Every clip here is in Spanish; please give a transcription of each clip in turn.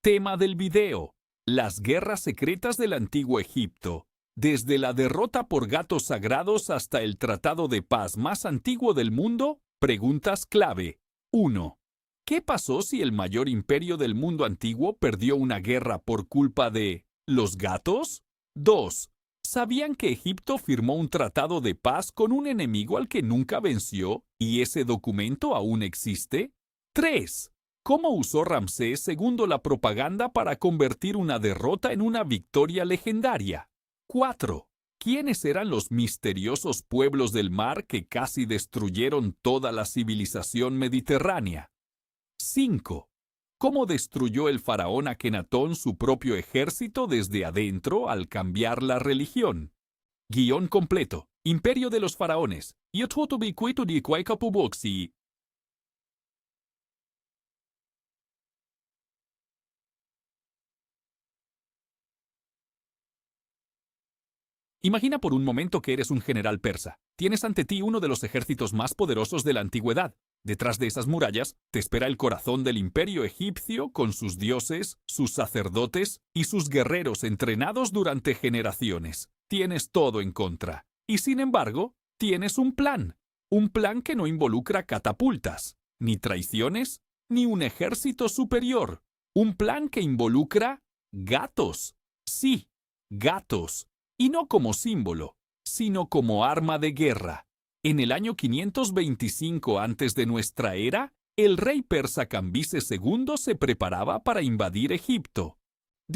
Tema del video: las guerras secretas del antiguo Egipto. Desde la derrota por gatos sagrados hasta el tratado de paz más antiguo del mundo, preguntas clave. 1. ¿Qué pasó si el mayor imperio del mundo antiguo perdió una guerra por culpa de los gatos? 2. ¿Sabían que Egipto firmó un tratado de paz con un enemigo al que nunca venció y ese documento aún existe? 3. ¿Cómo usó Ramsés II la propaganda para convertir una derrota en una victoria legendaria? 4. ¿Quiénes eran los misteriosos pueblos del mar que casi destruyeron toda la civilización mediterránea? 5. ¿Cómo destruyó el faraón Akenatón su propio ejército desde adentro al cambiar la religión? Guión completo. Imperio de los faraones. Imagina por un momento que eres un general persa. Tienes ante ti uno de los ejércitos más poderosos de la antigüedad. Detrás de esas murallas te espera el corazón del imperio egipcio con sus dioses, sus sacerdotes y sus guerreros entrenados durante generaciones. Tienes todo en contra. Y sin embargo, tienes un plan. Un plan que no involucra catapultas, ni traiciones, ni un ejército superior. Un plan que involucra gatos. Sí, gatos. Y no como símbolo, sino como arma de guerra. En el año 525 antes de nuestra era, el rey persa Cambises II se preparaba para invadir Egipto.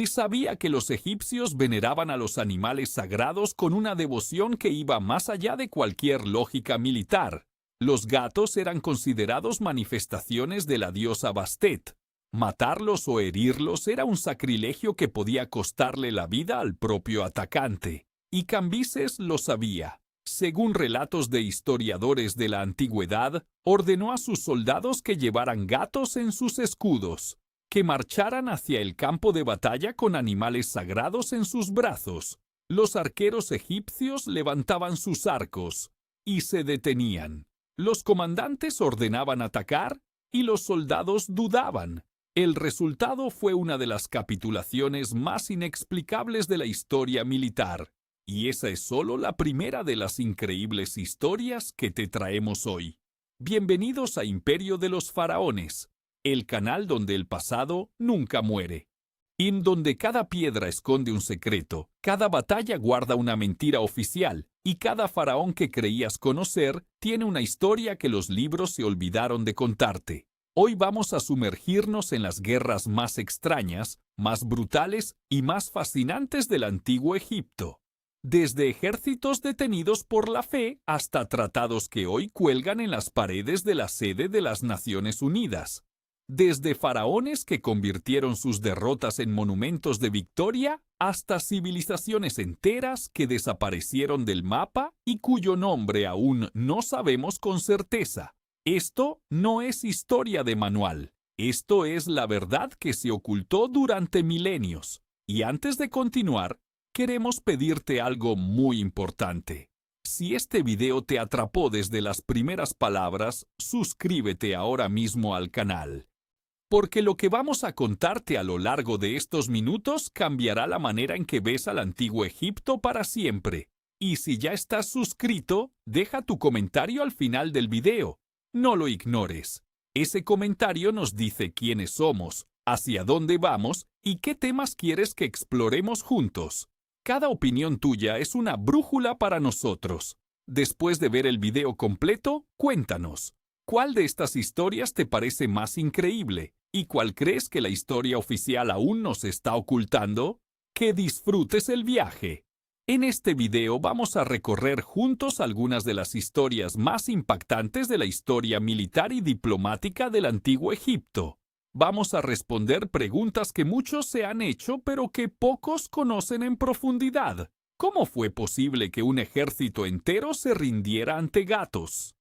Sabía que los egipcios veneraban a los animales sagrados con una devoción que iba más allá de cualquier lógica militar. Los gatos eran considerados manifestaciones de la diosa Bastet. Matarlos o herirlos era un sacrilegio que podía costarle la vida al propio atacante. Y Cambises lo sabía. Según relatos de historiadores de la antigüedad, ordenó a sus soldados que llevaran gatos en sus escudos, que marcharan hacia el campo de batalla con animales sagrados en sus brazos. Los arqueros egipcios levantaban sus arcos y se detenían. Los comandantes ordenaban atacar y los soldados dudaban. El resultado fue una de las capitulaciones más inexplicables de la historia militar. Y esa es solo la primera de las increíbles historias que te traemos hoy. Bienvenidos a Imperio de los Faraones, el canal donde el pasado nunca muere. En donde cada piedra esconde un secreto, cada batalla guarda una mentira oficial, y cada faraón que creías conocer tiene una historia que los libros se olvidaron de contarte. Hoy vamos a sumergirnos en las guerras más extrañas, más brutales y más fascinantes del antiguo Egipto. Desde ejércitos detenidos por la fe hasta tratados que hoy cuelgan en las paredes de la sede de las Naciones Unidas. Desde faraones que convirtieron sus derrotas en monumentos de victoria hasta civilizaciones enteras que desaparecieron del mapa y cuyo nombre aún no sabemos con certeza. Esto no es historia de manual. Esto es la verdad que se ocultó durante milenios. Y antes de continuar, queremos pedirte algo muy importante. Si este video te atrapó desde las primeras palabras, suscríbete ahora mismo al canal. Porque lo que vamos a contarte a lo largo de estos minutos cambiará la manera en que ves al antiguo Egipto para siempre. Y si ya estás suscrito, deja tu comentario al final del video. No lo ignores. Ese comentario nos dice quiénes somos, hacia dónde vamos y qué temas quieres que exploremos juntos. Cada opinión tuya es una brújula para nosotros. Después de ver el video completo, cuéntanos, ¿cuál de estas historias te parece más increíble? ¿Y cuál crees que la historia oficial aún nos está ocultando? ¡Que disfrutes el viaje! En este video vamos a recorrer juntos algunas de las historias más impactantes de la historia militar y diplomática del antiguo Egipto. Vamos a responder preguntas que muchos se han hecho pero que pocos conocen en profundidad. ¿Cómo fue posible que un ejército entero se rindiera ante gatos?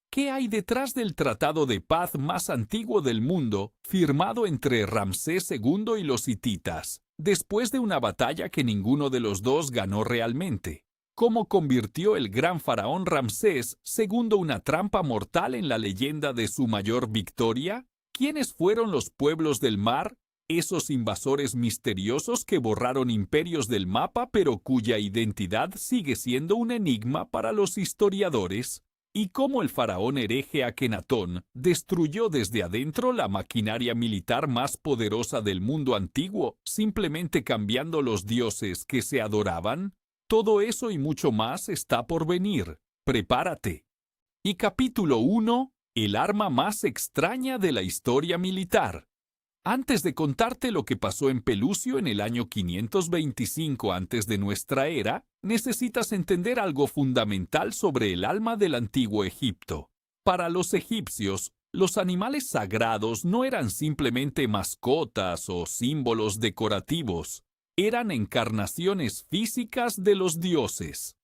¿Qué hay detrás del tratado de paz más antiguo del mundo, firmado entre Ramsés II y los hititas, después de una batalla que ninguno de los dos ganó realmente? ¿Cómo convirtió el gran faraón Ramsés II una trampa mortal en la leyenda de su mayor victoria? ¿Quiénes fueron los pueblos del mar? Esos invasores misteriosos que borraron imperios del mapa pero cuya identidad sigue siendo un enigma para los historiadores. Y cómo el faraón hereje Akenatón destruyó desde adentro la maquinaria militar más poderosa del mundo antiguo, simplemente cambiando los dioses que se adoraban. Todo eso y mucho más está por venir. Prepárate. Y capítulo 1. El arma más extraña de la historia militar. Antes de contarte lo que pasó en Pelusio en el año 525 antes de nuestra era, necesitas entender algo fundamental sobre el alma del antiguo Egipto. Para los egipcios, los animales sagrados no eran simplemente mascotas o símbolos decorativos, eran encarnaciones físicas de los dioses.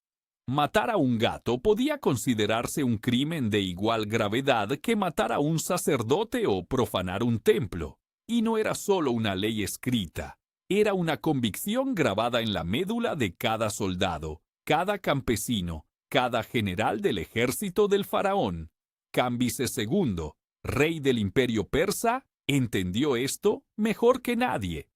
Matar a un gato podía considerarse un crimen de igual gravedad que matar a un sacerdote o profanar un templo. Y no era solo una ley escrita, era una convicción grabada en la médula de cada soldado, cada campesino, cada general del ejército del faraón. Cambises II, rey del imperio persa, entendió esto mejor que nadie.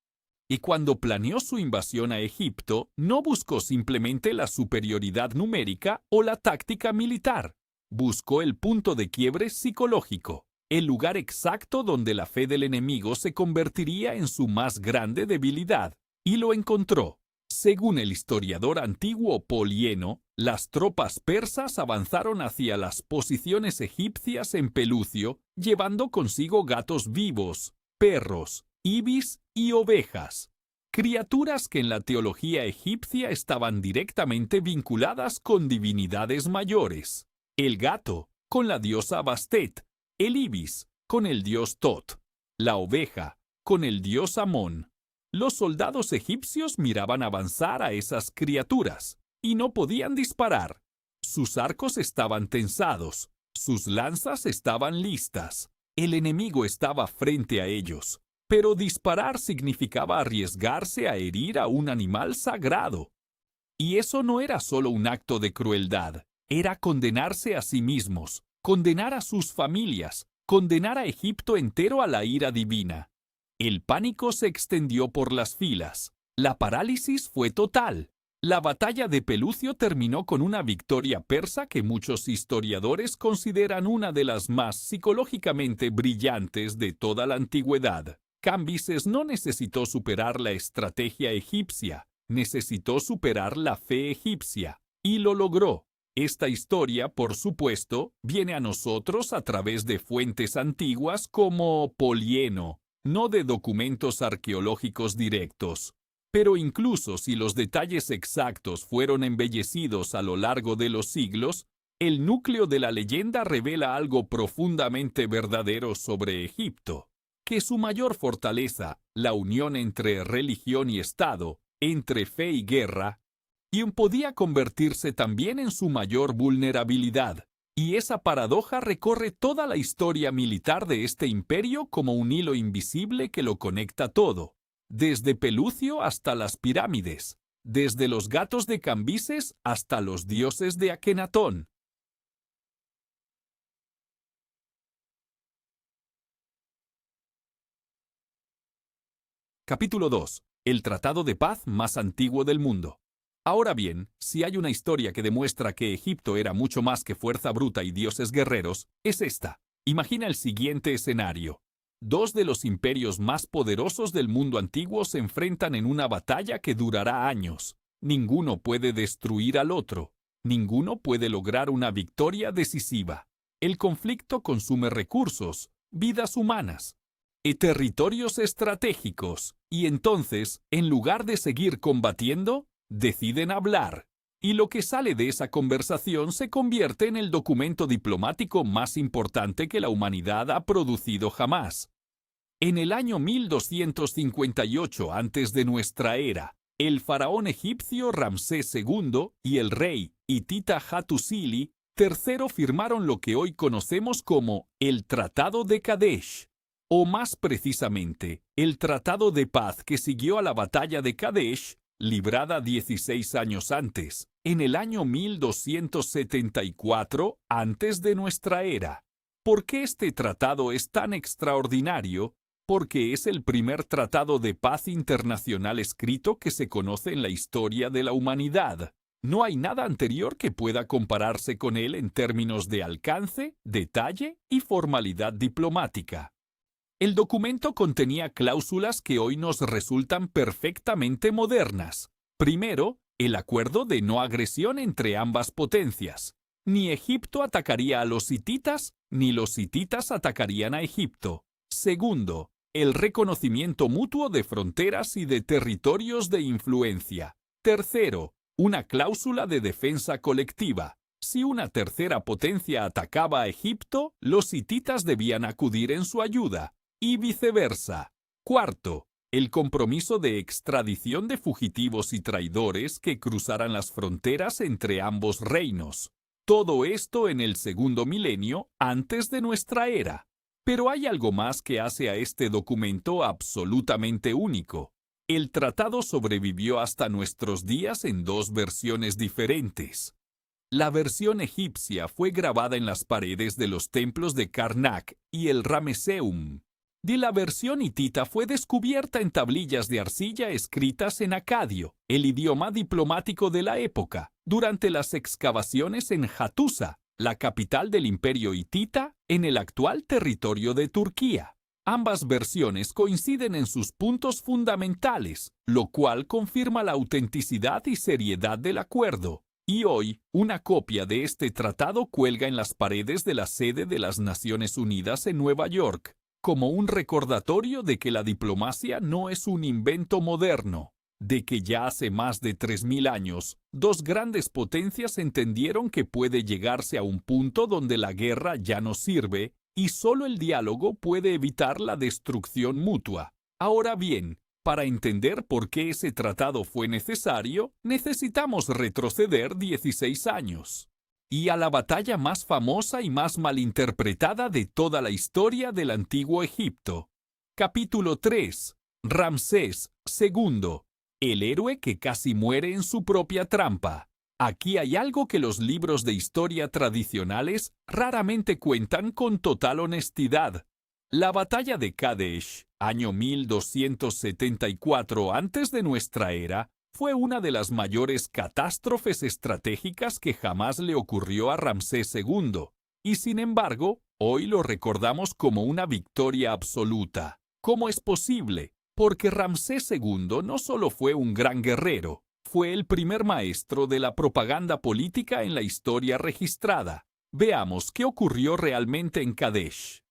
Y cuando planeó su invasión a Egipto, no buscó simplemente la superioridad numérica o la táctica militar. Buscó el punto de quiebre psicológico. El lugar exacto donde la fe del enemigo se convertiría en su más grande debilidad, y lo encontró. Según el historiador antiguo Polieno, las tropas persas avanzaron hacia las posiciones egipcias en Pelucio, llevando consigo gatos vivos, perros, ibis y ovejas, criaturas que en la teología egipcia estaban directamente vinculadas con divinidades mayores. El gato, con la diosa Bastet, el ibis, con el dios Tot, la oveja, con el dios Amón. Los soldados egipcios miraban avanzar a esas criaturas, y no podían disparar. Sus arcos estaban tensados, sus lanzas estaban listas. El enemigo estaba frente a ellos, pero disparar significaba arriesgarse a herir a un animal sagrado. Y eso no era solo un acto de crueldad, era condenarse a sí mismos, condenar a sus familias, condenar a Egipto entero a la ira divina. El pánico se extendió por las filas. La parálisis fue total. La batalla de Pelucio terminó con una victoria persa que muchos historiadores consideran una de las más psicológicamente brillantes de toda la antigüedad. Cambises no necesitó superar la estrategia egipcia, necesitó superar la fe egipcia, y lo logró. Esta historia, por supuesto, viene a nosotros a través de fuentes antiguas como Polieno, no de documentos arqueológicos directos. Pero incluso si los detalles exactos fueron embellecidos a lo largo de los siglos, el núcleo de la leyenda revela algo profundamente verdadero sobre Egipto, que su mayor fortaleza, la unión entre religión y Estado, entre fe y guerra, podía convertirse también en su mayor vulnerabilidad, y esa paradoja recorre toda la historia militar de este imperio como un hilo invisible que lo conecta todo, desde Pelucio hasta las pirámides, desde los gatos de Cambises hasta los dioses de Akenatón. Capítulo 2. El tratado de paz más antiguo del mundo. Ahora bien, si hay una historia que demuestra que Egipto era mucho más que fuerza bruta y dioses guerreros, es esta. Imagina el siguiente escenario. Dos de los imperios más poderosos del mundo antiguo se enfrentan en una batalla que durará años. Ninguno puede destruir al otro. Ninguno puede lograr una victoria decisiva. El conflicto consume recursos, vidas humanas, y territorios estratégicos, y entonces, en lugar de seguir combatiendo, deciden hablar, y lo que sale de esa conversación se convierte en el documento diplomático más importante que la humanidad ha producido jamás. En el año 1258 antes de nuestra era, el faraón egipcio Ramsés II y el rey hitita Hattusili III firmaron lo que hoy conocemos como el Tratado de Kadesh, o más precisamente, el tratado de paz que siguió a la batalla de Kadesh, librada 16 años antes, en el año 1274 antes de nuestra era. ¿Por qué este tratado es tan extraordinario? porque es el primer tratado de paz internacional escrito que se conoce en la historia de la humanidad. No hay nada anterior que pueda compararse con él en términos de alcance, detalle y formalidad diplomática. El documento contenía cláusulas que hoy nos resultan perfectamente modernas. Primero, el acuerdo de no agresión entre ambas potencias. Ni Egipto atacaría a los hititas, ni los hititas atacarían a Egipto. Segundo, el reconocimiento mutuo de fronteras y de territorios de influencia. Tercero, una cláusula de defensa colectiva. Si una tercera potencia atacaba a Egipto, los hititas debían acudir en su ayuda, y viceversa. Cuarto, el compromiso de extradición de fugitivos y traidores que cruzaran las fronteras entre ambos reinos. Todo esto en el segundo milenio antes de nuestra era. Pero hay algo más que hace a este documento absolutamente único. El tratado sobrevivió hasta nuestros días en dos versiones diferentes. La versión egipcia fue grabada en las paredes de los templos de Karnak y el Ramesseum. De la versión hitita fue descubierta en tablillas de arcilla escritas en acadio, el idioma diplomático de la época, durante las excavaciones en Hattusa, la capital del imperio hitita, en el actual territorio de Turquía. Ambas versiones coinciden en sus puntos fundamentales, lo cual confirma la autenticidad y seriedad del acuerdo. Y hoy, una copia de este tratado cuelga en las paredes de la sede de las Naciones Unidas en Nueva York, como un recordatorio de que la diplomacia no es un invento moderno, de que ya hace más de 3000 años, dos grandes potencias entendieron que puede llegarse a un punto donde la guerra ya no sirve y solo el diálogo puede evitar la destrucción mutua. Ahora bien, para entender por qué ese tratado fue necesario, necesitamos retroceder 16 años. Y a la batalla más famosa y más malinterpretada de toda la historia del antiguo Egipto. Capítulo 3. Ramsés II, el héroe que casi muere en su propia trampa. Aquí hay algo que los libros de historia tradicionales raramente cuentan con total honestidad. La batalla de Kadesh, año 1274 antes de nuestra era, fue una de las mayores catástrofes estratégicas que jamás le ocurrió a Ramsés II, y sin embargo, hoy lo recordamos como una victoria absoluta. ¿Cómo es posible? Porque Ramsés II no solo fue un gran guerrero, fue el primer maestro de la propaganda política en la historia registrada. Veamos qué ocurrió realmente en Kadesh.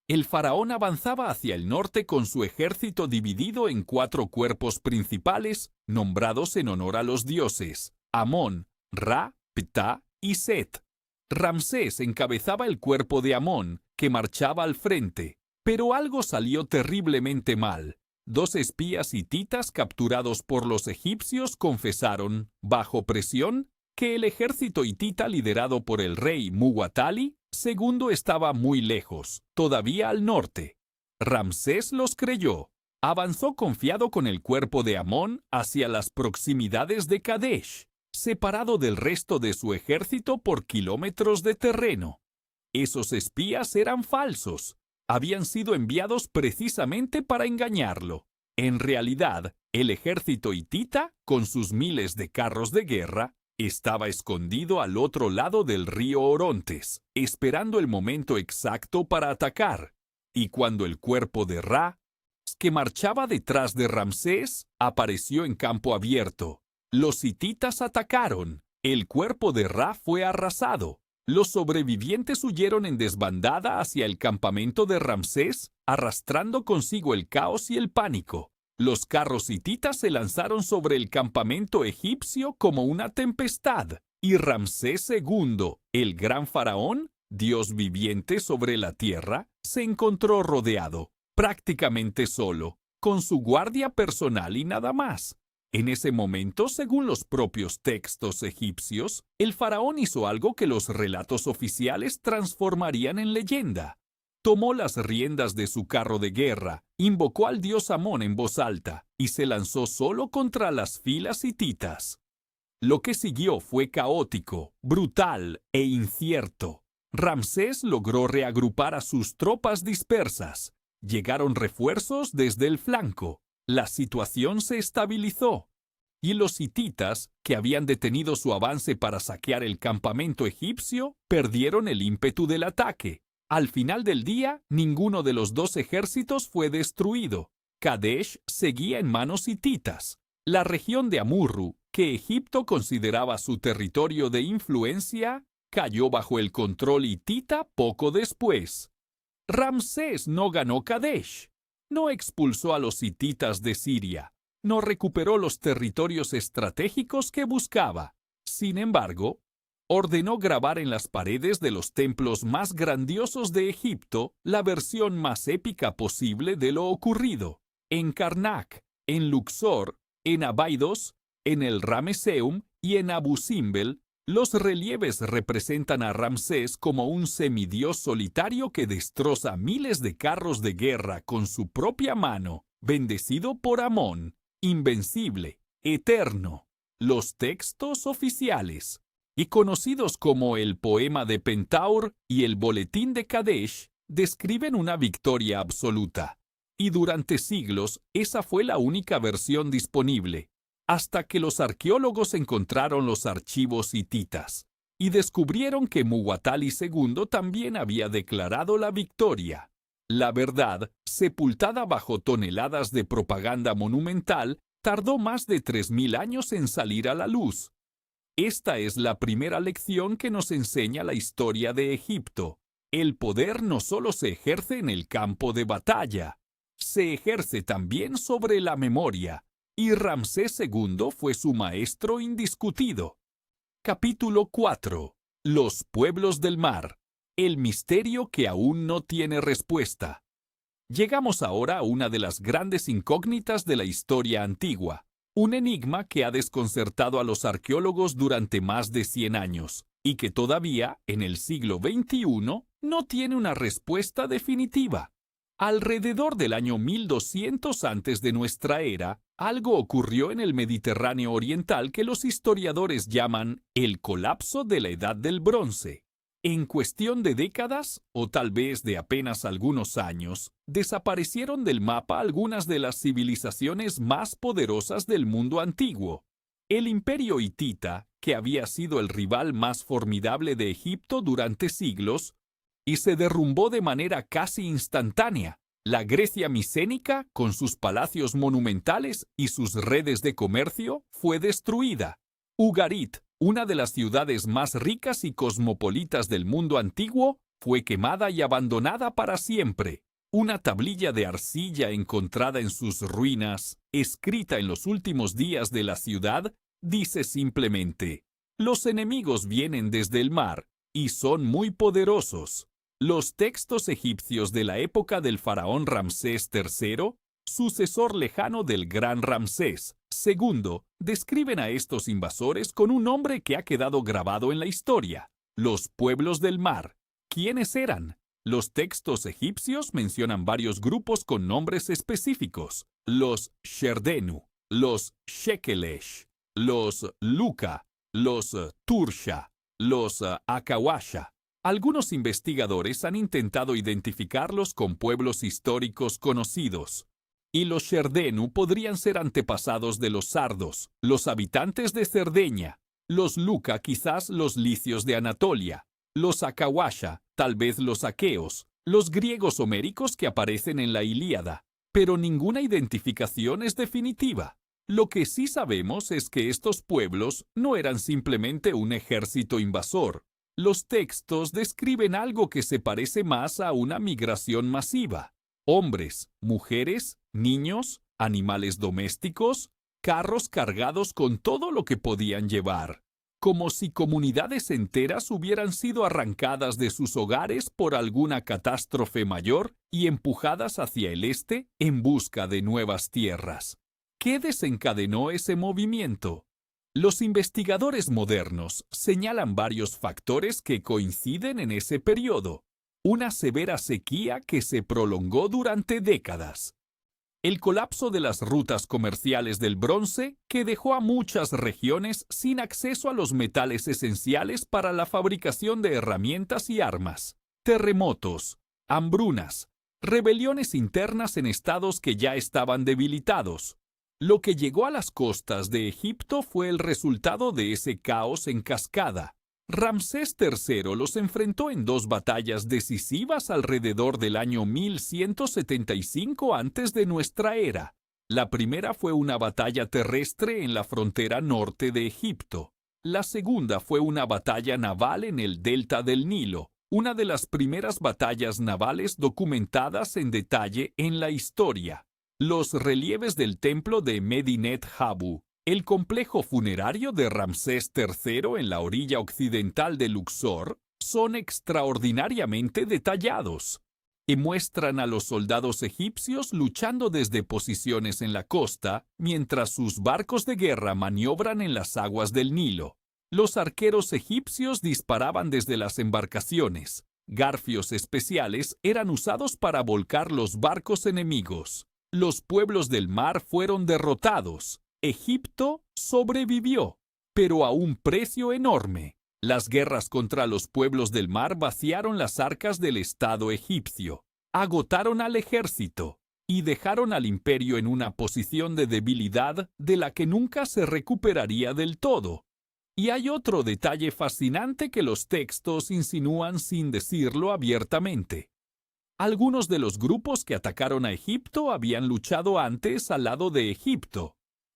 El faraón avanzaba hacia el norte con su ejército dividido en 4 cuerpos principales, nombrados en honor a los dioses, Amón, Ra, Ptah y Set. Ramsés encabezaba el cuerpo de Amón, que marchaba al frente, pero algo salió terriblemente mal. 2 espías hititas capturados por los egipcios confesaron, bajo presión, que el ejército hitita liderado por el rey Muwatalli II estaba muy lejos, todavía al norte. Ramsés los creyó. Avanzó confiado con el cuerpo de Amón hacia las proximidades de Kadesh, separado del resto de su ejército por kilómetros de terreno. Esos espías eran falsos. Habían sido enviados precisamente para engañarlo. En realidad, el ejército hitita, con sus miles de carros de guerra, estaba escondido al otro lado del río Orontes, esperando el momento exacto para atacar. Y cuando el cuerpo de Ra, que marchaba detrás de Ramsés, apareció en campo abierto, los hititas atacaron. El cuerpo de Ra fue arrasado. Los sobrevivientes huyeron en desbandada hacia el campamento de Ramsés, arrastrando consigo el caos y el pánico. Los carros hititas se lanzaron sobre el campamento egipcio como una tempestad, y Ramsés II, el gran faraón, Dios viviente sobre la tierra, se encontró rodeado, prácticamente solo, con su guardia personal y nada más. En ese momento, según los propios textos egipcios, el faraón hizo algo que los relatos oficiales transformarían en leyenda. Tomó las riendas de su carro de guerra, invocó al dios Amón en voz alta y se lanzó solo contra las filas hititas. Lo que siguió fue caótico, brutal e incierto. Ramsés logró reagrupar a sus tropas dispersas, Llegaron refuerzos desde el flanco. La situación se estabilizó. Y los hititas, que habían detenido su avance para saquear el campamento egipcio, perdieron el ímpetu del ataque. Al final del día, ninguno de los dos ejércitos fue destruido. Kadesh seguía en manos hititas. La región de Amurru, que Egipto consideraba su territorio de influencia, cayó bajo el control hitita poco después. Ramsés no ganó Kadesh, no expulsó a los hititas de Siria, no recuperó los territorios estratégicos que buscaba. Sin embargo, ordenó grabar en las paredes de los templos más grandiosos de Egipto la versión más épica posible de lo ocurrido. En Karnak, en Luxor, en Abydos, en el Ramesseum y en Abu Simbel, los relieves representan a Ramsés como un semidios solitario que destroza miles de carros de guerra con su propia mano, bendecido por Amón, invencible, eterno. Los textos oficiales, y conocidos como el Poema de Pentaur y el Boletín de Kadesh, describen una victoria absoluta. Y durante siglos esa fue la única versión disponible, hasta que los arqueólogos encontraron los archivos hititas y descubrieron que Muwatalli II también había declarado la victoria. La verdad, sepultada bajo toneladas de propaganda monumental, tardó más de 3000 años en salir a la luz. Esta es la primera lección que nos enseña la historia de Egipto. El poder no solo se ejerce en el campo de batalla, se ejerce también sobre la memoria. Y Ramsés II fue su maestro indiscutido. Capítulo 4. Los pueblos del mar. El misterio que aún no tiene respuesta. Llegamos ahora a una de las grandes incógnitas de la historia antigua, un enigma que ha desconcertado a los arqueólogos durante más de 100 años, y que todavía, en el siglo XXI, no tiene una respuesta definitiva. Alrededor del año 1200 antes de nuestra era, algo ocurrió en el Mediterráneo oriental que los historiadores llaman el colapso de la Edad del Bronce. En cuestión de décadas, o tal vez de apenas algunos años, desaparecieron del mapa algunas de las civilizaciones más poderosas del mundo antiguo. El imperio hitita, que había sido el rival más formidable de Egipto durante siglos, y se derrumbó de manera casi instantánea. La Grecia micénica, con sus palacios monumentales y sus redes de comercio, fue destruida. Ugarit, una de las ciudades más ricas y cosmopolitas del mundo antiguo, fue quemada y abandonada para siempre. Una tablilla de arcilla encontrada en sus ruinas, escrita en los últimos días de la ciudad, dice simplemente: «Los enemigos vienen desde el mar y son muy poderosos». Los textos egipcios de la época del faraón Ramsés III, sucesor lejano del gran Ramsés II, describen a estos invasores con un nombre que ha quedado grabado en la historia: los pueblos del mar. ¿Quiénes eran? Los textos egipcios mencionan varios grupos con nombres específicos: los Sherdenu, los Shekelesh, los Luka, los Tursha, los Akawasha. Algunos investigadores han intentado identificarlos con pueblos históricos conocidos, y los Sherdenu podrían ser antepasados de los sardos, los habitantes de Cerdeña, los Luka quizás los licios de Anatolia, los Akawasha tal vez los aqueos, los griegos homéricos que aparecen en la Ilíada, pero ninguna identificación es definitiva. Lo que sí sabemos es que estos pueblos no eran simplemente un ejército invasor. Los textos describen algo que se parece más a una migración masiva. Hombres, mujeres, niños, animales domésticos, carros cargados con todo lo que podían llevar. Como si comunidades enteras hubieran sido arrancadas de sus hogares por alguna catástrofe mayor y empujadas hacia el este en busca de nuevas tierras. ¿Qué desencadenó ese movimiento? Los investigadores modernos señalan varios factores que coinciden en ese periodo. Una severa sequía que se prolongó durante décadas. El colapso de las rutas comerciales del bronce, que dejó a muchas regiones sin acceso a los metales esenciales para la fabricación de herramientas y armas. Terremotos, hambrunas, rebeliones internas en estados que ya estaban debilitados. Lo que llegó a las costas de Egipto fue el resultado de ese caos en cascada. Ramsés III los enfrentó en dos batallas decisivas alrededor del año 1175 antes de nuestra era. La primera fue una batalla terrestre en la frontera norte de Egipto. La segunda fue una batalla naval en el delta del Nilo, una de las primeras batallas navales documentadas en detalle en la historia. Los relieves del templo de Medinet Habu, el complejo funerario de Ramsés III en la orilla occidental de Luxor, son extraordinariamente detallados y muestran a los soldados egipcios luchando desde posiciones en la costa, mientras sus barcos de guerra maniobran en las aguas del Nilo. Los arqueros egipcios disparaban desde las embarcaciones. Garfios especiales eran usados para volcar los barcos enemigos. Los pueblos del mar fueron derrotados. Egipto sobrevivió, pero a un precio enorme. Las guerras contra los pueblos del mar vaciaron las arcas del Estado egipcio, agotaron al ejército y dejaron al imperio en una posición de debilidad de la que nunca se recuperaría del todo. Y hay otro detalle fascinante que los textos insinúan sin decirlo abiertamente. Algunos de los grupos que atacaron a Egipto habían luchado antes al lado de Egipto.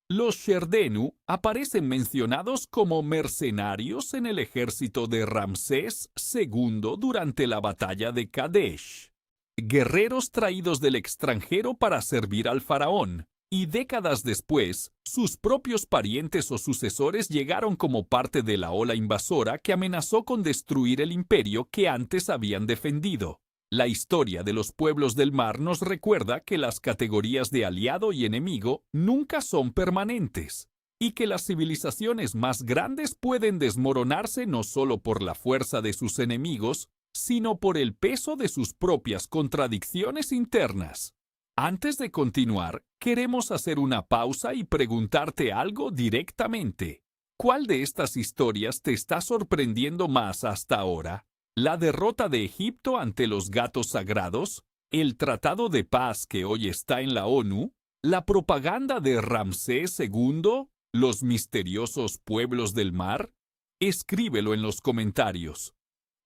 Los Sherdenu aparecen mencionados como mercenarios en el ejército de Ramsés II durante la batalla de Kadesh. Guerreros traídos del extranjero para servir al faraón, y décadas después, sus propios parientes o sucesores llegaron como parte de la ola invasora que amenazó con destruir el imperio que antes habían defendido. La historia de los pueblos del mar nos recuerda que las categorías de aliado y enemigo nunca son permanentes, y que las civilizaciones más grandes pueden desmoronarse no solo por la fuerza de sus enemigos, sino por el peso de sus propias contradicciones internas. Antes de continuar, queremos hacer una pausa y preguntarte algo directamente. ¿Cuál de estas historias te está sorprendiendo más hasta ahora? ¿La derrota de Egipto ante los gatos sagrados? ¿El tratado de paz que hoy está en la ONU? ¿La propaganda de Ramsés II? ¿Los misteriosos pueblos del mar? Escríbelo en los comentarios.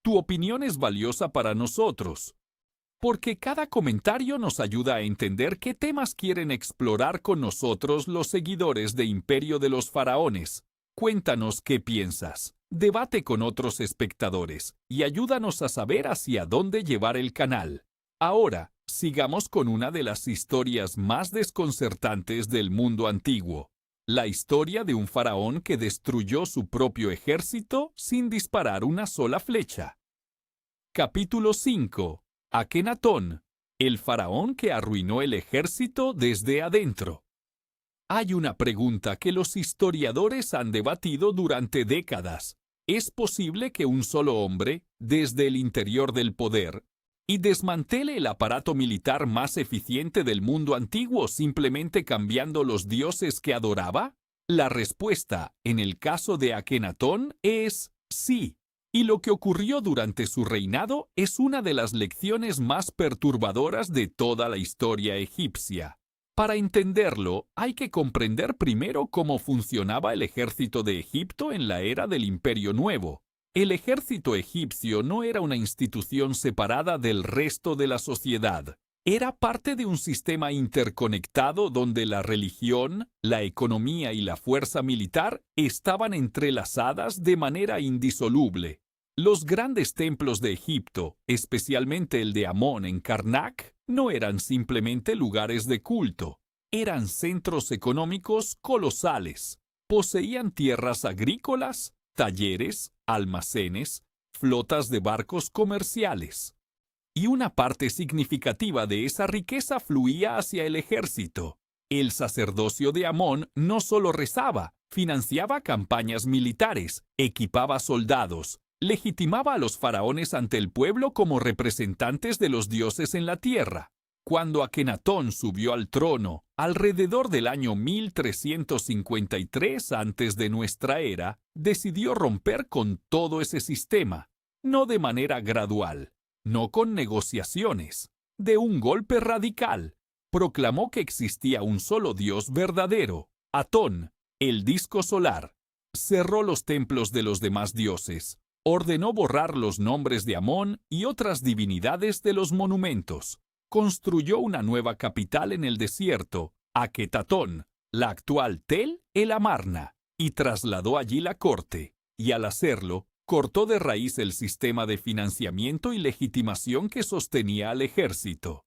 Tu opinión es valiosa para nosotros, porque cada comentario nos ayuda a entender qué temas quieren explorar con nosotros los seguidores de Imperio de los Faraones. Cuéntanos qué piensas, debate con otros espectadores y ayúdanos a saber hacia dónde llevar el canal. Ahora, sigamos con una de las historias más desconcertantes del mundo antiguo. La historia de un faraón que destruyó su propio ejército sin disparar una sola flecha. Capítulo 5. Akenatón, el faraón que arruinó el ejército desde adentro. Hay una pregunta que los historiadores han debatido durante décadas. ¿Es posible que un solo hombre, desde el interior del poder, y desmantele el aparato militar más eficiente del mundo antiguo simplemente cambiando los dioses que adoraba? La respuesta, en el caso de Akenatón, es sí. Y lo que ocurrió durante su reinado es una de las lecciones más perturbadoras de toda la historia egipcia. Para entenderlo, hay que comprender primero cómo funcionaba el ejército de Egipto en la era del Imperio Nuevo. El ejército egipcio no era una institución separada del resto de la sociedad. Era parte de un sistema interconectado donde la religión, la economía y la fuerza militar estaban entrelazadas de manera indisoluble. Los grandes templos de Egipto, especialmente el de Amón en Karnak, no eran simplemente lugares de culto. Eran centros económicos colosales. Poseían tierras agrícolas, talleres, almacenes, flotas de barcos comerciales. Y una parte significativa de esa riqueza fluía hacia el ejército. El sacerdocio de Amón no solo rezaba, financiaba campañas militares, equipaba soldados, legitimaba a los faraones ante el pueblo como representantes de los dioses en la tierra. Cuando Akenatón subió al trono, alrededor del año 1353 antes de nuestra era, decidió romper con todo ese sistema, no de manera gradual, no con negociaciones, de un golpe radical. Proclamó que existía un solo Dios verdadero, Atón, el disco solar. Cerró los templos de los demás dioses. Ordenó borrar los nombres de Amón y otras divinidades de los monumentos. Construyó una nueva capital en el desierto, Aquetatón, la actual Tel el Amarna, y trasladó allí la corte, y al hacerlo, cortó de raíz el sistema de financiamiento y legitimación que sostenía al ejército.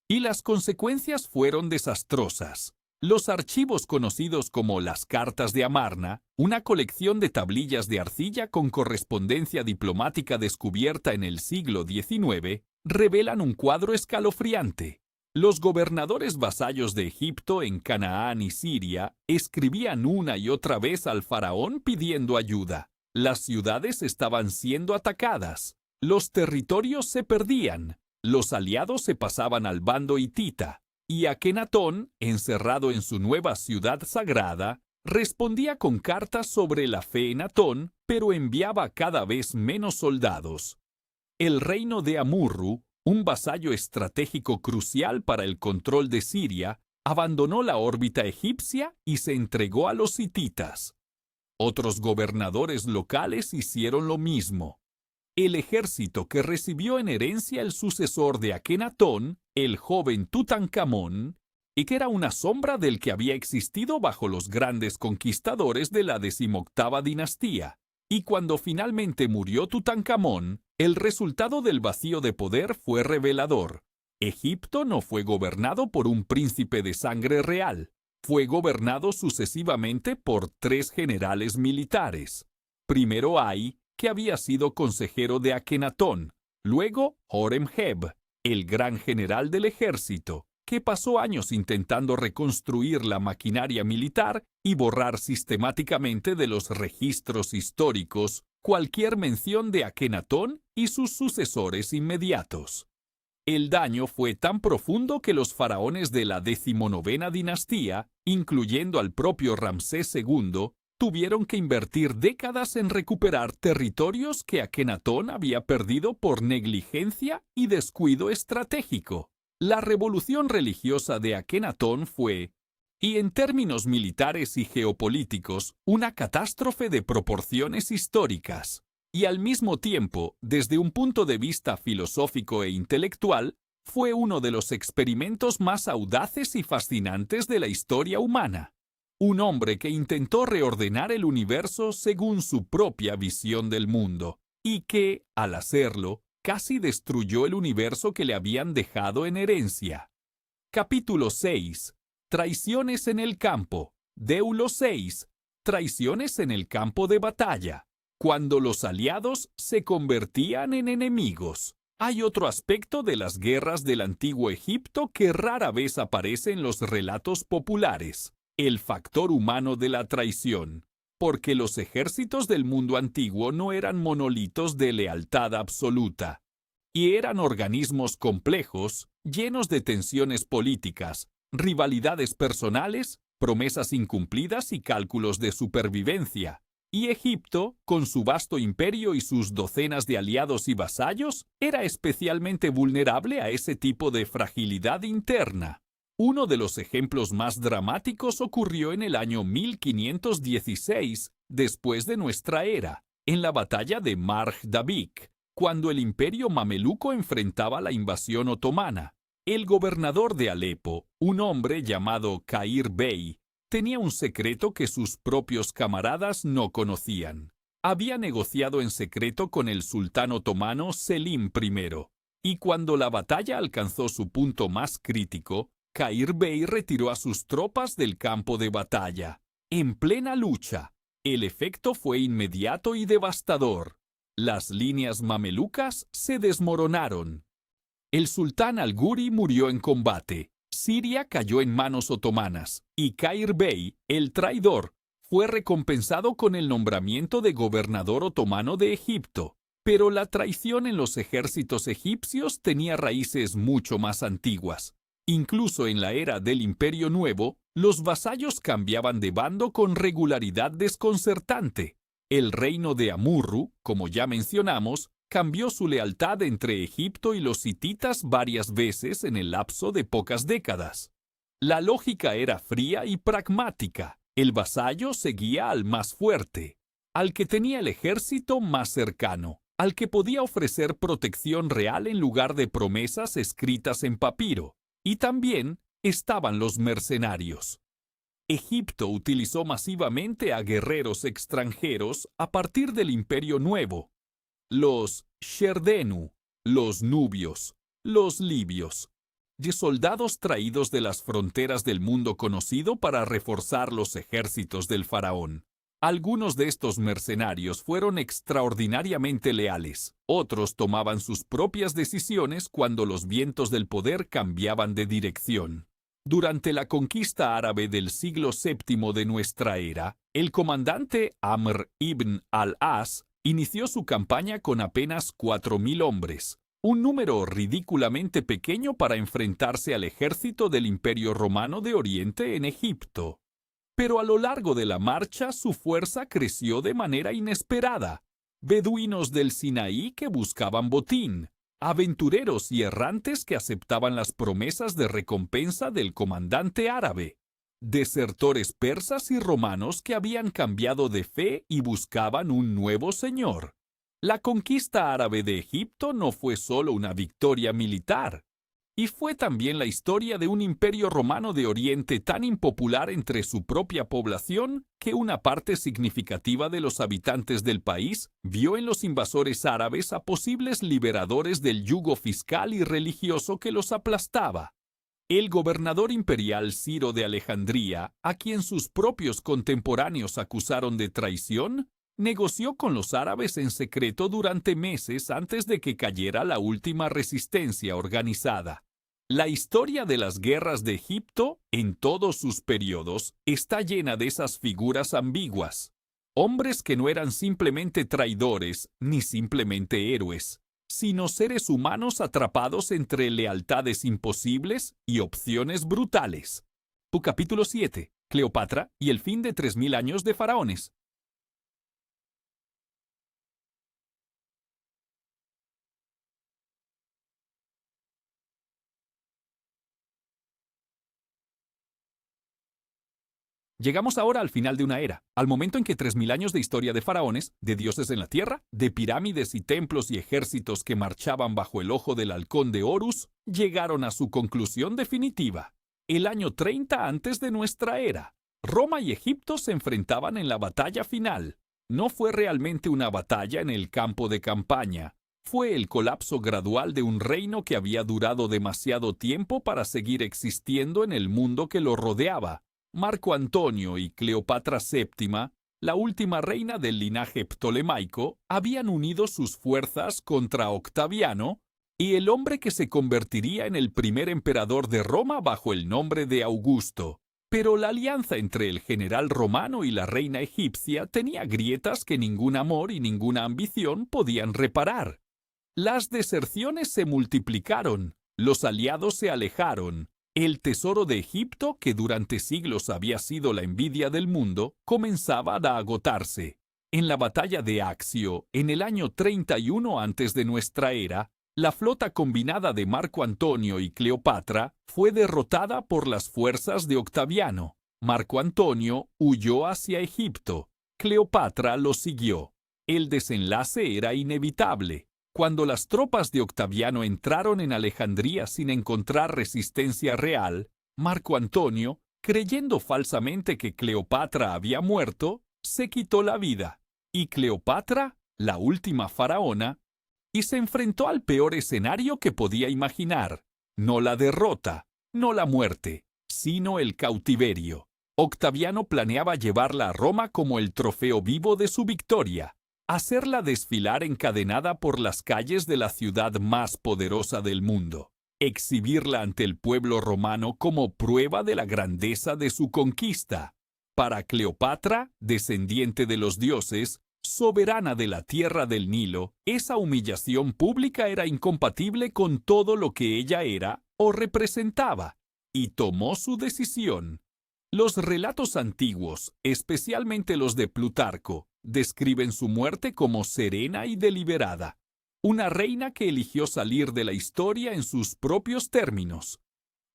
Y las consecuencias fueron desastrosas. Los archivos conocidos como las Cartas de Amarna, una colección de tablillas de arcilla con correspondencia diplomática descubierta en el siglo XIX, revelan un cuadro escalofriante. Los gobernadores vasallos de Egipto en Canaán y Siria escribían una y otra vez al faraón pidiendo ayuda. Las ciudades estaban siendo atacadas. Los territorios se perdían. Los aliados se pasaban al bando hitita. Y Akenatón, encerrado en su nueva ciudad sagrada, respondía con cartas sobre la fe en Atón, pero enviaba cada vez menos soldados. El reino de Amurru, un vasallo estratégico crucial para el control de Siria, abandonó la órbita egipcia y se entregó a los hititas. Otros gobernadores locales hicieron lo mismo. El ejército que recibió en herencia el sucesor de Akenatón, el joven Tutankamón, y que era una sombra del que había existido bajo los grandes conquistadores de la 18ª dinastía. Y cuando finalmente murió Tutankamón, el resultado del vacío de poder fue revelador. Egipto no fue gobernado por un príncipe de sangre real. Fue gobernado sucesivamente por 3 generales militares. Primero Ay, que había sido consejero de Akenatón. Luego Horemheb, el gran general del ejército, que pasó años intentando reconstruir la maquinaria militar y borrar sistemáticamente de los registros históricos cualquier mención de Akenatón y sus sucesores inmediatos. El daño fue tan profundo que los faraones de la 19ª dinastía, incluyendo al propio Ramsés II, tuvieron que invertir décadas en recuperar territorios que Akenatón había perdido por negligencia y descuido estratégico. La revolución religiosa de Akenatón fue, y en términos militares y geopolíticos, una catástrofe de proporciones históricas. Y al mismo tiempo, desde un punto de vista filosófico e intelectual, fue uno de los experimentos más audaces y fascinantes de la historia humana. Un hombre que intentó reordenar el universo según su propia visión del mundo, y que, al hacerlo, casi destruyó el universo que le habían dejado en herencia. Capítulo 6. Traiciones en el campo. Deulo 6. Traiciones en el campo de batalla. Cuando los aliados se convertían en enemigos. Hay otro aspecto de las guerras del antiguo Egipto que rara vez aparece en los relatos populares: el factor humano de la traición. Porque los ejércitos del mundo antiguo no eran monolitos de lealtad absoluta, y eran organismos complejos, llenos de tensiones políticas, rivalidades personales, promesas incumplidas y cálculos de supervivencia. Y Egipto, con su vasto imperio y sus docenas de aliados y vasallos, era especialmente vulnerable a ese tipo de fragilidad interna. Uno de los ejemplos más dramáticos ocurrió en el año 1516, después de nuestra era, en la batalla de Marj Dabik, cuando el imperio mameluco enfrentaba la invasión otomana. El gobernador de Alepo, un hombre llamado Kair Bey, tenía un secreto que sus propios camaradas no conocían. Había negociado en secreto con el sultán otomano Selim I, y cuando la batalla alcanzó su punto más crítico, Kair Bey retiró a sus tropas del campo de batalla. En plena lucha, el efecto fue inmediato y devastador. Las líneas mamelucas se desmoronaron. El sultán Al-Ghuri murió en combate. Siria cayó en manos otomanas, y Kair Bey, el traidor, fue recompensado con el nombramiento de gobernador otomano de Egipto. Pero la traición en los ejércitos egipcios tenía raíces mucho más antiguas. Incluso en la era del Imperio Nuevo, los vasallos cambiaban de bando con regularidad desconcertante. El reino de Amurru, como ya mencionamos, cambió su lealtad entre Egipto y los hititas varias veces en el lapso de pocas décadas. La lógica era fría y pragmática. El vasallo seguía al más fuerte, al que tenía el ejército más cercano, al que podía ofrecer protección real en lugar de promesas escritas en papiro. Y también estaban los mercenarios. Egipto utilizó masivamente a guerreros extranjeros a partir del Imperio Nuevo. Los Sherdenu, los nubios, los libios, y soldados traídos de las fronteras del mundo conocido para reforzar los ejércitos del faraón. Algunos de estos mercenarios fueron extraordinariamente leales. Otros tomaban sus propias decisiones cuando los vientos del poder cambiaban de dirección. Durante la conquista árabe del siglo VII de nuestra era, el comandante Amr ibn al-As inició su campaña con apenas 4.000 hombres, un número ridículamente pequeño para enfrentarse al ejército del Imperio Romano de Oriente en Egipto. Pero a lo largo de la marcha su fuerza creció de manera inesperada. Beduinos del Sinaí que buscaban botín, aventureros y errantes que aceptaban las promesas de recompensa del comandante árabe, desertores persas y romanos que habían cambiado de fe y buscaban un nuevo señor. La conquista árabe de Egipto no fue solo una victoria militar, y fue también la historia de un imperio romano de Oriente tan impopular entre su propia población que una parte significativa de los habitantes del país vio en los invasores árabes a posibles liberadores del yugo fiscal y religioso que los aplastaba. El gobernador imperial Ciro de Alejandría, a quien sus propios contemporáneos acusaron de traición, negoció con los árabes en secreto durante meses antes de que cayera la última resistencia organizada. La historia de las guerras de Egipto, en todos sus periodos, está llena de esas figuras ambiguas. Hombres que no eran simplemente traidores ni simplemente héroes, sino seres humanos atrapados entre lealtades imposibles y opciones brutales. Capítulo 7. Cleopatra y el fin de 3.000 años de faraones. Llegamos ahora al final de una era, al momento en que 3.000 años de historia de faraones, de dioses en la tierra, de pirámides y templos y ejércitos que marchaban bajo el ojo del halcón de Horus, llegaron a su conclusión definitiva. El año 30 antes de nuestra era, Roma y Egipto se enfrentaban en la batalla final. No fue realmente una batalla en el campo de campaña. Fue el colapso gradual de un reino que había durado demasiado tiempo para seguir existiendo en el mundo que lo rodeaba. Marco Antonio y Cleopatra VII, la última reina del linaje ptolemaico, habían unido sus fuerzas contra Octaviano y el hombre que se convertiría en el primer emperador de Roma bajo el nombre de Augusto. Pero la alianza entre el general romano y la reina egipcia tenía grietas que ningún amor y ninguna ambición podían reparar. Las deserciones se multiplicaron, los aliados se alejaron. El tesoro de Egipto, que durante siglos había sido la envidia del mundo, comenzaba a agotarse. En la batalla de Accio, en el año 31 antes de nuestra era, la flota combinada de Marco Antonio y Cleopatra fue derrotada por las fuerzas de Octaviano. Marco Antonio huyó hacia Egipto. Cleopatra lo siguió. El desenlace era inevitable. Cuando las tropas de Octaviano entraron en Alejandría sin encontrar resistencia real, Marco Antonio, creyendo falsamente que Cleopatra había muerto, se quitó la vida. Y Cleopatra, la última faraona, y se enfrentó al peor escenario que podía imaginar. No la derrota, no la muerte, sino el cautiverio. Octaviano planeaba llevarla a Roma como el trofeo vivo de su victoria. Hacerla desfilar encadenada por las calles de la ciudad más poderosa del mundo, exhibirla ante el pueblo romano como prueba de la grandeza de su conquista. Para Cleopatra, descendiente de los dioses, soberana de la tierra del Nilo, esa humillación pública era incompatible con todo lo que ella era o representaba, y tomó su decisión. Los relatos antiguos, especialmente los de Plutarco, describen su muerte como serena y deliberada. una reina que eligió salir de la historia en sus propios términos.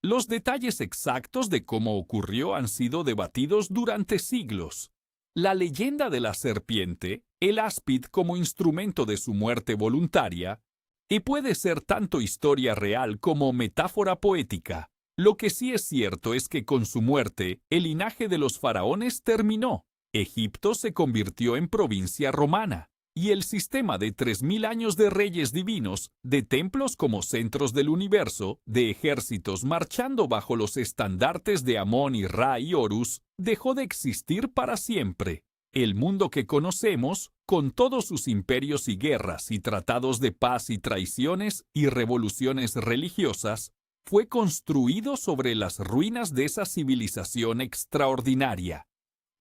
Los detalles exactos de cómo ocurrió han sido debatidos durante siglos. La leyenda de la serpiente, el áspid como instrumento de su muerte voluntaria, y puede ser tanto historia real como metáfora poética. Lo que sí es cierto es que con su muerte, el linaje de los faraones terminó. Egipto se convirtió en provincia romana, y el sistema de 3000 años de reyes divinos, de templos como centros del universo, de ejércitos marchando bajo los estandartes de Amón y Ra y Horus, dejó de existir para siempre. El mundo que conocemos, con todos sus imperios y guerras y tratados de paz y traiciones y revoluciones religiosas, fue construido sobre las ruinas de esa civilización extraordinaria.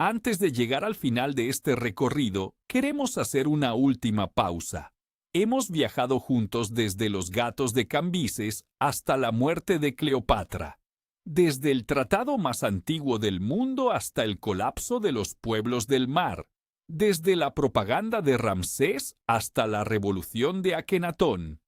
Antes de llegar al final de este recorrido, queremos hacer una última pausa. Hemos viajado juntos desde los gatos de Cambises hasta la muerte de Cleopatra, desde el tratado más antiguo del mundo hasta el colapso de los pueblos del mar, desde la propaganda de Ramsés hasta la revolución de Akenatón.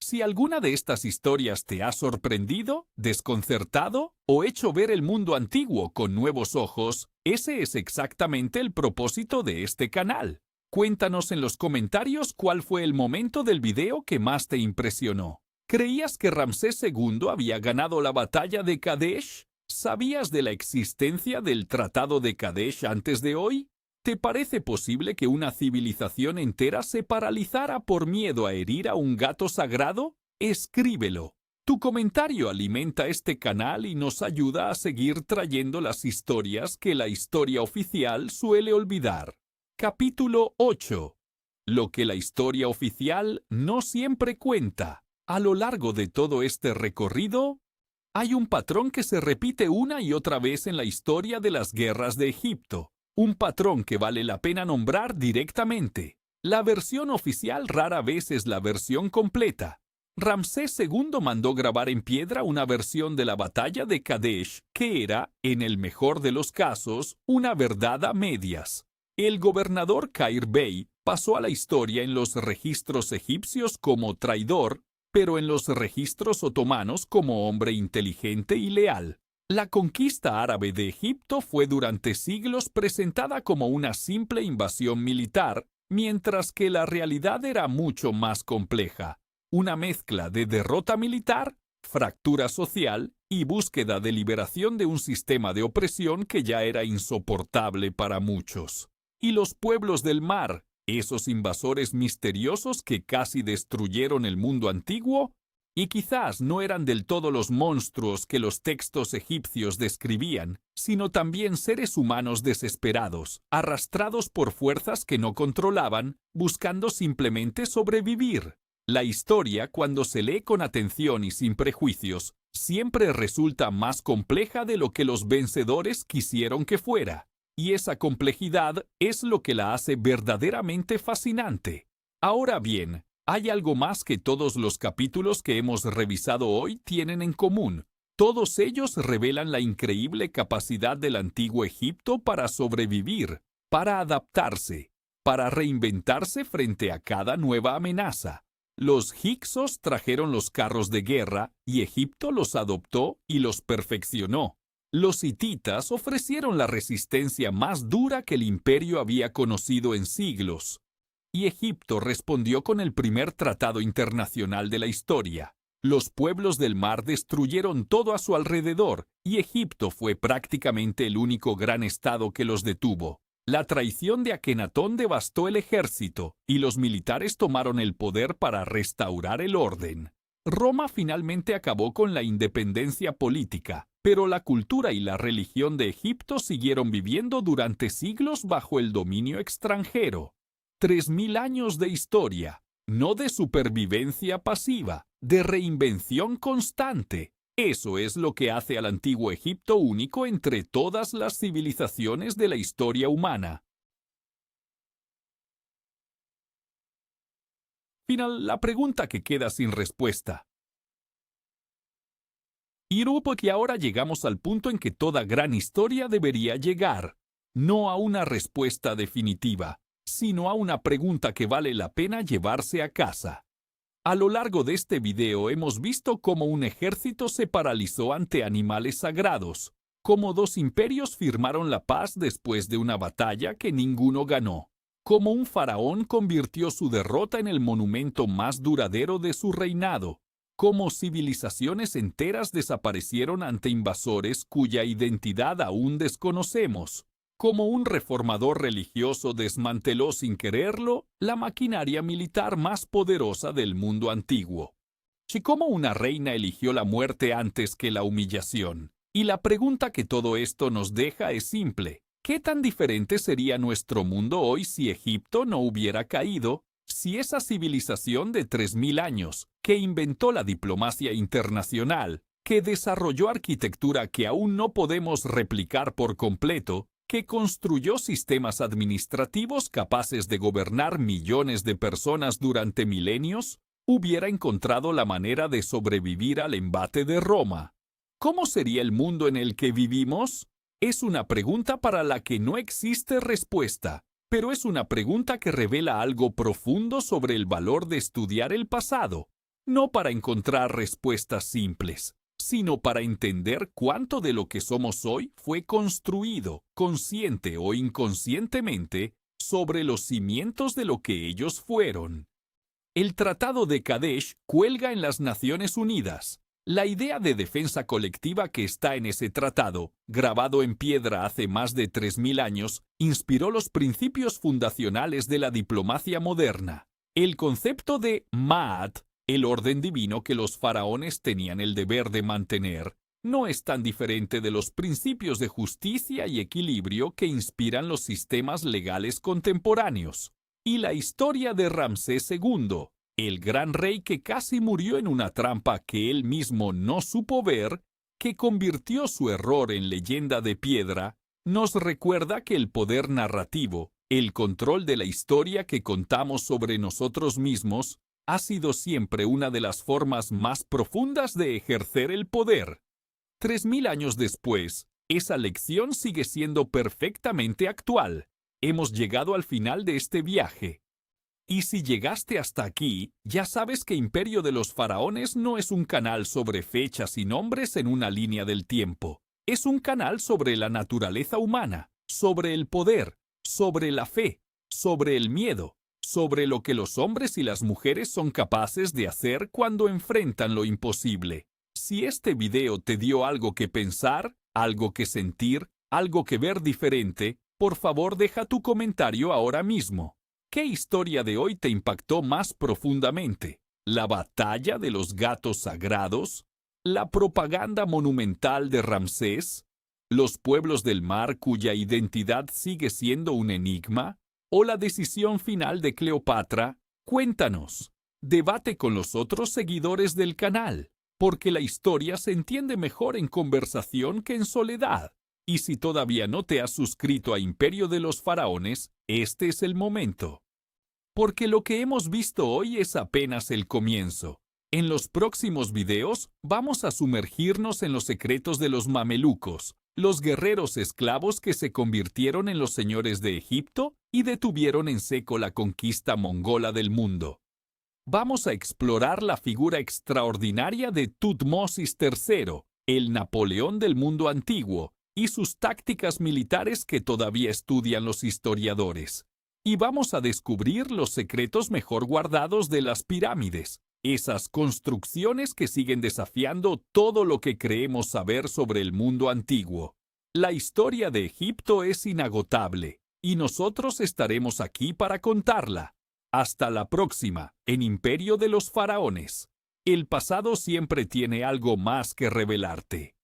Si alguna de estas historias te ha sorprendido, desconcertado o hecho ver el mundo antiguo con nuevos ojos, ese es exactamente el propósito de este canal. Cuéntanos en los comentarios cuál fue el momento del video que más te impresionó. ¿Creías que Ramsés II había ganado la batalla de Kadesh? ¿Sabías de la existencia del Tratado de Kadesh antes de hoy? ¿Te parece posible que una civilización entera se paralizara por miedo a herir a un gato sagrado? Escríbelo. Tu comentario alimenta este canal y nos ayuda a seguir trayendo las historias que la historia oficial suele olvidar. Capítulo 8. Lo que la historia oficial no siempre cuenta. A lo largo de todo este recorrido, hay un patrón que se repite una y otra vez en la historia de las guerras de Egipto. Un patrón que vale la pena nombrar directamente. La versión oficial rara vez es la versión completa. Ramsés II mandó grabar en piedra una versión de la batalla de Kadesh, que era, en el mejor de los casos, una verdad a medias. El gobernador Kair Bey pasó a la historia en los registros egipcios como traidor, pero en los registros otomanos como hombre inteligente y leal. La conquista árabe de Egipto fue durante siglos presentada como una simple invasión militar, mientras que la realidad era mucho más compleja. Una mezcla de derrota militar, fractura social y búsqueda de liberación de un sistema de opresión que ya era insoportable para muchos. Y los pueblos del mar, esos invasores misteriosos que casi destruyeron el mundo antiguo, y quizás no eran del todo los monstruos que los textos egipcios describían, sino también seres humanos desesperados, arrastrados por fuerzas que no controlaban, buscando simplemente sobrevivir. La historia, cuando se lee con atención y sin prejuicios, siempre resulta más compleja de lo que los vencedores quisieron que fuera, y esa complejidad es lo que la hace verdaderamente fascinante. Ahora bien, hay algo más que todos los capítulos que hemos revisado hoy tienen en común. Todos ellos revelan la increíble capacidad del antiguo Egipto para sobrevivir, para adaptarse, para reinventarse frente a cada nueva amenaza. Los hicsos trajeron los carros de guerra y Egipto los adoptó y los perfeccionó. Los hititas ofrecieron la resistencia más dura que el imperio había conocido en siglos. Y Egipto respondió con el primer tratado internacional de la historia. Los pueblos del mar destruyeron todo a su alrededor, y Egipto fue prácticamente el único gran estado que los detuvo. La traición de Akenatón devastó el ejército, y los militares tomaron el poder para restaurar el orden. Roma finalmente acabó con la independencia política, pero la cultura y la religión de Egipto siguieron viviendo durante siglos bajo el dominio extranjero. 3000 años de historia, no de supervivencia pasiva, de reinvención constante. Eso es lo que hace al antiguo Egipto único entre todas las civilizaciones de la historia humana. Final, la pregunta que queda sin respuesta. Y porque ahora llegamos al punto en que toda gran historia debería llegar, no a una respuesta definitiva, sino a una pregunta que vale la pena llevarse a casa. A lo largo de este video hemos visto cómo un ejército se paralizó ante animales sagrados, cómo dos imperios firmaron la paz después de una batalla que ninguno ganó, cómo un faraón convirtió su derrota en el monumento más duradero de su reinado, cómo civilizaciones enteras desaparecieron ante invasores cuya identidad aún desconocemos, cómo un reformador religioso desmanteló sin quererlo la maquinaria militar más poderosa del mundo antiguo, y cómo una reina eligió la muerte antes que la humillación. Y la pregunta que todo esto nos deja es simple. ¿Qué tan diferente sería nuestro mundo hoy si Egipto no hubiera caído? Si esa civilización de 3000 años, que inventó la diplomacia internacional, que desarrolló arquitectura que aún no podemos replicar por completo, que construyó sistemas administrativos capaces de gobernar millones de personas durante milenios, hubiera encontrado la manera de sobrevivir al embate de Roma? ¿Cómo sería el mundo en el que vivimos? Es una pregunta para la que no existe respuesta, pero es una pregunta que revela algo profundo sobre el valor de estudiar el pasado, no para encontrar respuestas simples, sino para entender cuánto de lo que somos hoy fue construido, consciente o inconscientemente, sobre los cimientos de lo que ellos fueron. El Tratado de Kadesh cuelga en las Naciones Unidas. La idea de defensa colectiva que está en ese tratado, grabado en piedra hace más de 3000 años, inspiró los principios fundacionales de la diplomacia moderna. El concepto de Ma'at, el orden divino que los faraones tenían el deber de mantener, no es tan diferente de los principios de justicia y equilibrio que inspiran los sistemas legales contemporáneos. Y la historia de Ramsés II, el gran rey que casi murió en una trampa que él mismo no supo ver, que convirtió su error en leyenda de piedra, nos recuerda que el poder narrativo, el control de la historia que contamos sobre nosotros mismos, ha sido siempre una de las formas más profundas de ejercer el poder. 3000 años después, esa lección sigue siendo perfectamente actual. Hemos llegado al final de este viaje. Y si llegaste hasta aquí, ya sabes que Imperio de los Faraones no es un canal sobre fechas y nombres en una línea del tiempo. Es un canal sobre la naturaleza humana, sobre el poder, sobre la fe, sobre el miedo, sobre lo que los hombres y las mujeres son capaces de hacer cuando enfrentan lo imposible. Si este video te dio algo que pensar, algo que sentir, algo que ver diferente, por favor deja tu comentario ahora mismo. ¿Qué historia de hoy te impactó más profundamente? ¿La batalla de los gatos sagrados? ¿La propaganda monumental de Ramsés? ¿Los pueblos del mar cuya identidad sigue siendo un enigma? ¿O la decisión final de Cleopatra? Cuéntanos. Debate con los otros seguidores del canal, porque la historia se entiende mejor en conversación que en soledad. Y si todavía no te has suscrito a Imperio de los Faraones, este es el momento. Porque lo que hemos visto hoy es apenas el comienzo. En los próximos videos vamos a sumergirnos en los secretos de los mamelucos, los guerreros esclavos que se convirtieron en los señores de Egipto y detuvieron en seco la conquista mongola del mundo. Vamos a explorar la figura extraordinaria de Tutmosis III, el Napoleón del mundo antiguo, y sus tácticas militares que todavía estudian los historiadores. Y vamos a descubrir los secretos mejor guardados de las pirámides, esas construcciones que siguen desafiando todo lo que creemos saber sobre el mundo antiguo. La historia de Egipto es inagotable, y nosotros estaremos aquí para contarla. Hasta la próxima, en Imperio de los Faraones. El pasado siempre tiene algo más que revelarte.